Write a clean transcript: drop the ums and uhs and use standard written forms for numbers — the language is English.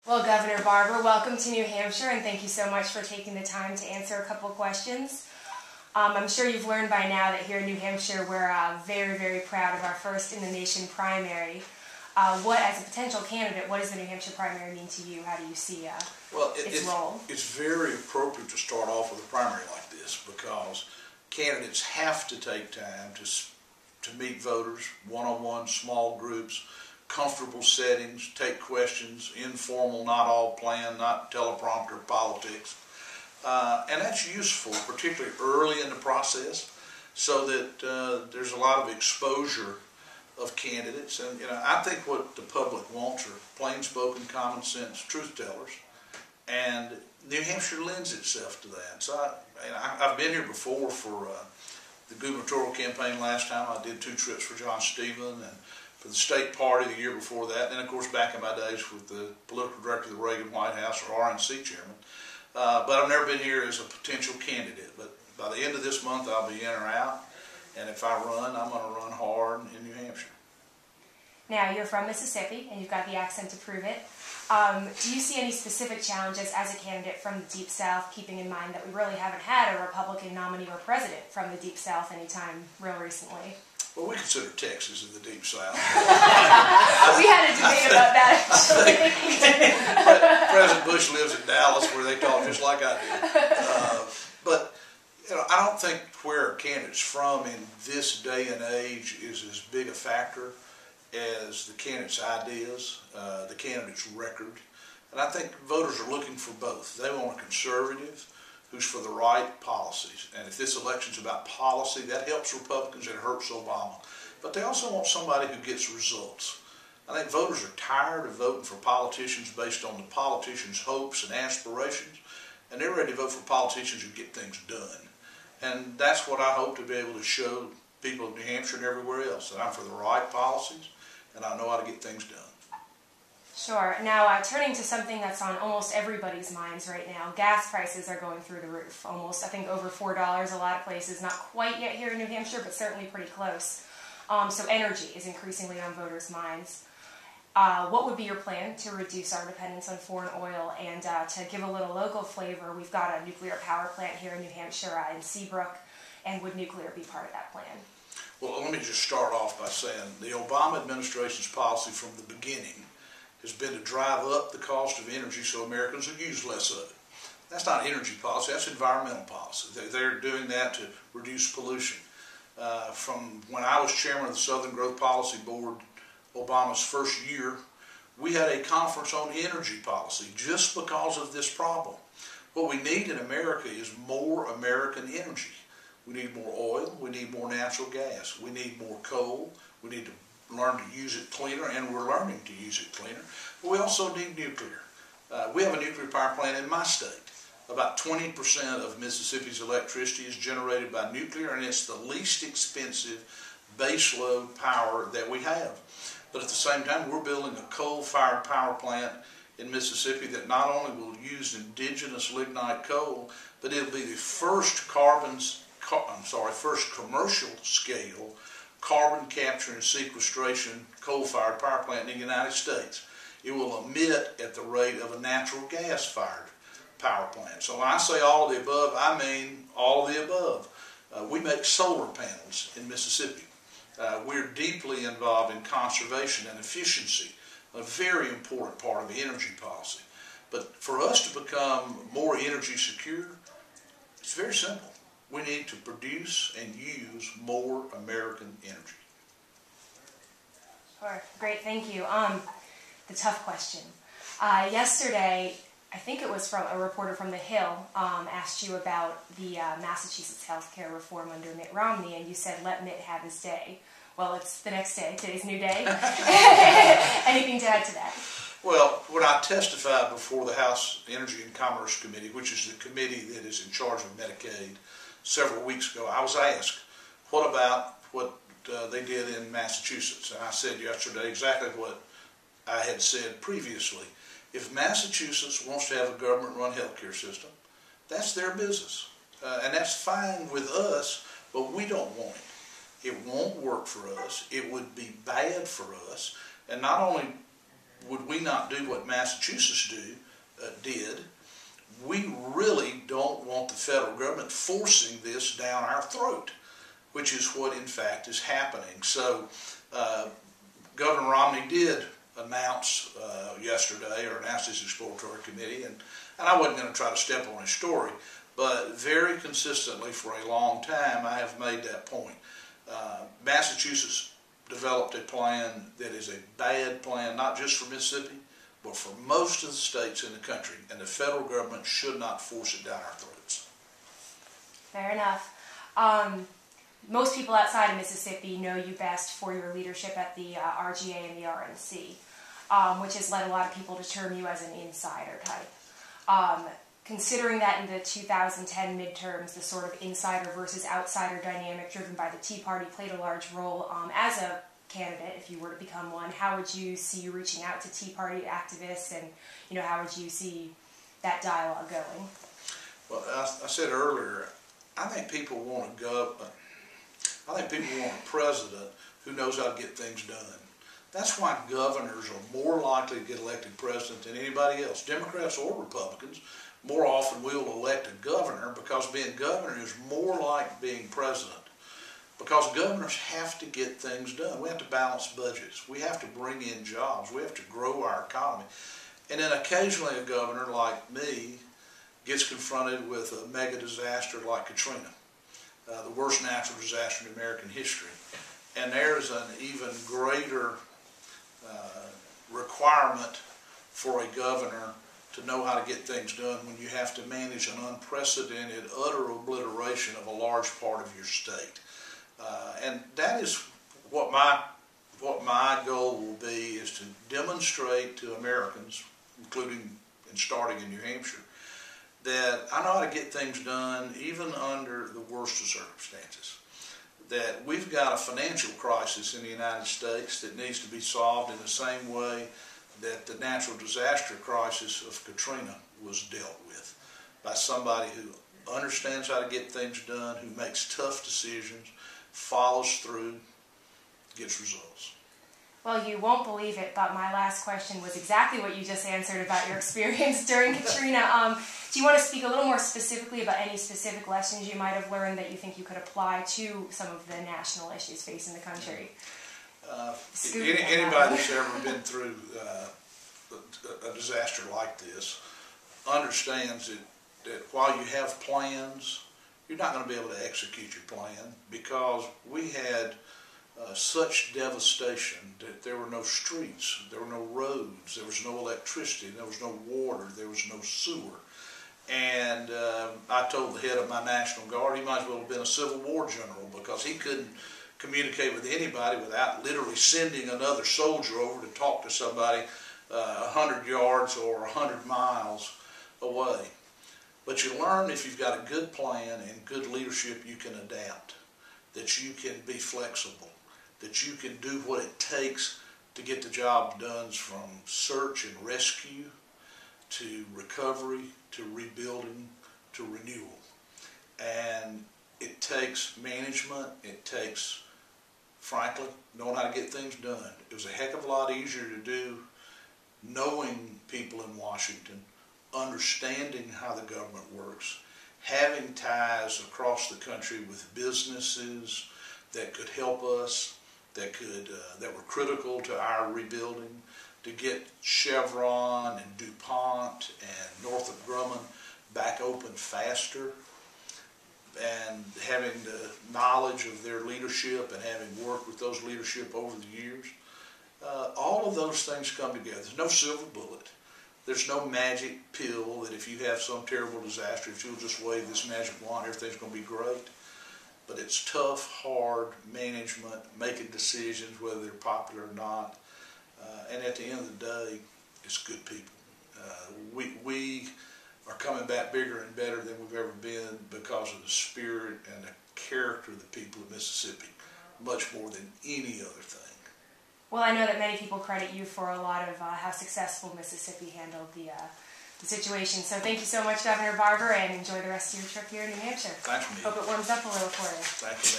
Well, Governor Barbour, welcome to New Hampshire, and thank you so much for taking the time to answer a couple of questions. I'm sure you've learned by now that here in New Hampshire we're very, very proud of our first in the nation primary. As a potential candidate, what does the New Hampshire primary mean to you? How do you see its role? It's very appropriate to start off with a primary like this because candidates have to take time to meet voters, one-on-one, small groups, comfortable settings, take questions, informal, not all planned, not teleprompter politics. And that's useful, particularly early in the process, so that there's a lot of exposure of candidates. And I think what the public wants are plain-spoken, common-sense truth tellers. And New Hampshire lends itself to that. So I've been here before for the gubernatorial campaign last time. I did 2 trips for John Stephen and for the state party the year before that. And then, of course, back in my days with the political director of the Reagan White House or RNC chairman. But I've never been here as a potential candidate. But by the end of this month, I'll be in or out. And if I run, I'm going to run hard in New Hampshire. Now, you're from Mississippi, and you've got the accent to prove it. Do you see any specific challenges as a candidate from the Deep South, keeping in mind that we really haven't had a Republican nominee or president from the Deep South anytime real recently? Well, we consider Texas in the Deep South. We had a debate about that, actually. President Bush lives in Dallas, where they talk just like I do. But I don't think where a candidate's from in this day and age is as big a factor as the candidate's ideas, the candidate's record. And I think voters are looking for both. They want a conservative who's for the right policies. And if this election's about policy, that helps Republicans and it hurts Obama. But they also want somebody who gets results. I think voters are tired of voting for politicians based on the politicians' hopes and aspirations, and they're ready to vote for politicians who get things done. And that's what I hope to be able to show people in New Hampshire and everywhere else, that I'm for the right policies and I know how to get things done. Sure. Now, turning to something that's on almost everybody's minds right now, gas prices are going through the roof. Almost, I think, over $4 a lot of places. Not quite yet here in New Hampshire, but certainly pretty close. So energy is increasingly on voters' minds. What would be your plan to reduce our dependence on foreign oil? And to give a little local flavor, we've got a nuclear power plant here in New Hampshire in Seabrook, and would nuclear be part of that plan? Well, let me just start off by saying the Obama administration's policy from the beginning has been to drive up the cost of energy so Americans will use less of it. That's not energy policy, that's environmental policy. They're doing that to reduce pollution. From when I was chairman of the Southern Growth Policy Board, Obama's first year, we had a conference on energy policy just because of this problem. What we need in America is more American energy. We need more oil, we need more natural gas, we need more coal, we need to learn to use it cleaner, and we're learning to use it cleaner. But we also need nuclear. We have a nuclear power plant in my state. About 20% of Mississippi's electricity is generated by nuclear, and it's the least expensive baseload power that we have. But at the same time, we're building a coal-fired power plant in Mississippi that not only will use indigenous lignite coal, but it'll be the first commercial scale carbon capture and sequestration coal-fired power plant in the United States. It will emit at the rate of a natural gas-fired power plant. So when I say all of the above, I mean all of the above. We make solar panels in Mississippi. We're deeply involved in conservation and efficiency, a very important part of the energy policy. But for us to become more energy secure, it's very simple. We need to produce and use more American energy. Sure. Great, thank you. The tough question. Yesterday, I think it was from a reporter from The Hill, asked you about the Massachusetts healthcare reform under Mitt Romney, and you said, let Mitt have his day. Well, it's the next day. Today's a new day. Anything to add to that? Well, when I testified before the House Energy and Commerce Committee, which is the committee that is in charge of Medicaid, several weeks ago, I was asked, what about what they did in Massachusetts? And I said yesterday exactly what I had said previously. If Massachusetts wants to have a government-run healthcare system, that's their business. And that's fine with us, but we don't want it. It won't work for us. It would be bad for us. And not only would we not do what Massachusetts did? We really don't want the federal government forcing this down our throat, which is what in fact is happening. So Governor Romney did announce yesterday, or announced his exploratory committee, and I wasn't going to try to step on his story, but very consistently for a long time I have made that point. Massachusetts developed a plan that is a bad plan, not just for Mississippi, but for most of the states in the country, and the federal government should not force it down our throats. Fair enough. Most people outside of Mississippi know you best for your leadership at the RGA and the RNC, which has led a lot of people to term you as an insider type. Considering that in the 2010 midterms, the sort of insider versus outsider dynamic driven by the Tea Party played a large role, as a candidate, if you were to become one, how would you see you reaching out to Tea Party activists, and how would you see that dialogue going? Well, I said earlier, I think people want a president who knows how to get things done. That's why governors are more likely to get elected president than anybody else. Democrats or Republicans more often will elect a governor, because being governor is more like being president. Because governors have to get things done. We have to balance budgets. We have to bring in jobs. We have to grow our economy. And then occasionally a governor like me gets confronted with a mega disaster like Katrina, the worst natural disaster in American history. And there's an even greater requirement for a governor to know how to get things done when you have to manage an unprecedented, utter obliteration of a large part of your state. And that is what my goal will be, is to demonstrate to Americans, including and starting in New Hampshire, that I know how to get things done even under the worst of circumstances. That we've got a financial crisis in the United States that needs to be solved in the same way that the natural disaster crisis of Katrina was dealt with, by somebody who understands how to get things done, who makes tough decisions, follows through, gets results. Well, you won't believe it, but my last question was exactly what you just answered about your experience during Katrina. Do you want to speak a little more specifically about any specific lessons you might have learned that you think you could apply to some of the national issues facing the country? Anybody that's ever been through a disaster like this understands that while you have plans, you're not going to be able to execute your plan, because we had such devastation that there were no streets, there were no roads, there was no electricity, there was no water, there was no sewer. And I told the head of my National Guard he might as well have been a Civil War general, because he couldn't communicate with anybody without literally sending another soldier over to talk to somebody 100 yards or 100 miles away. But you learn, if you've got a good plan and good leadership, you can adapt, that you can be flexible, that you can do what it takes to get the job done, from search and rescue to recovery to rebuilding to renewal. And it takes management, it takes, frankly, knowing how to get things done. It was a heck of a lot easier to do knowing people in Washington, understanding how the government works, having ties across the country with businesses that could help us, that were critical to our rebuilding, to get Chevron and DuPont and Northrop Grumman back open faster, and having the knowledge of their leadership and having worked with those leadership over the years. All of those things come together. There's no silver bullet. There's no magic pill that if you have some terrible disaster, if you'll just wave this magic wand, everything's going to be great. But it's tough, hard management, making decisions, whether they're popular or not. And at the end of the day, it's good people. We are coming back bigger and better than we've ever been because of the spirit and the character of the people of Mississippi, much more than any other thing. Well, I know that many people credit you for a lot of how successful Mississippi handled the situation. So thank you so much, Governor Barbour, and enjoy the rest of your trip here in New Hampshire. Thanks, Amelia. Hope it warms up a little for you. Thank you,